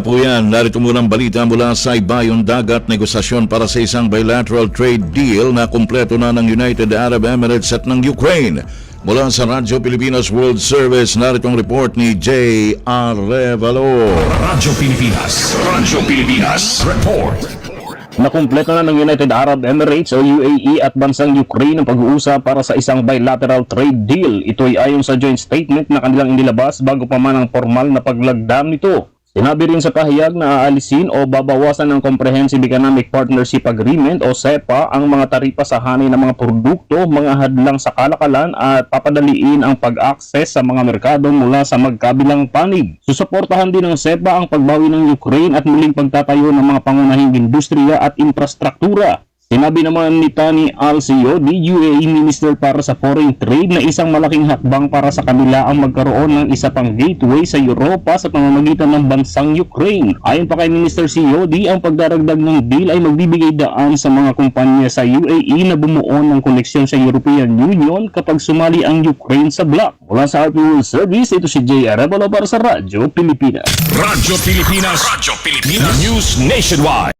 Po yan, narito muna ang balita mula sa ibayong dagat, negosasyon para sa isang bilateral trade deal na kumpleto na ng United Arab Emirates at ng Ukraine. Mula sa Radyo Pilipinas World Service, narito ang report ni J.R. Revalo. Radyo Pilipinas Report. Nakumpleto na ng United Arab Emirates o UAE at bansang Ukraine ang pag-uusap para sa isang bilateral trade deal. Ito ay ayon sa joint statement na kanilang inilabas bago pa man ang formal na paglagdam nito. Sinabi rin sa pahayag na aalisin o babawasan ng Comprehensive Economic Partnership Agreement o CEPA ang mga taripa sa hanay ng mga produkto, mga hadlang sa kalakalan at papadaliin ang pag-access sa mga merkado mula sa magkabilang panig. Susuportahan din ng CEPA ang pagbawi ng Ukraine at muling pagtatayo ng mga pangunahing industriya at infrastruktura. Sinabi naman ni Tani Al-Sio, UAE Minister para sa Foreign Trade, na isang malaking hakbang para sa kanila ang magkaroon ng isa pang gateway sa Europa sa pamamagitan ng bansang Ukraine. Ayon pa kay Minister Siodi, ang pagdaragdag ng deal ay magbibigay daan sa mga kumpanya sa UAE na bumuo ng koneksyon sa European Union kapag sumali ang Ukraine sa bloc. Mula sa RP World Service, ito si J.R. Revalo para sa Radyo Pilipinas. Radyo Pilipinas News Nationwide.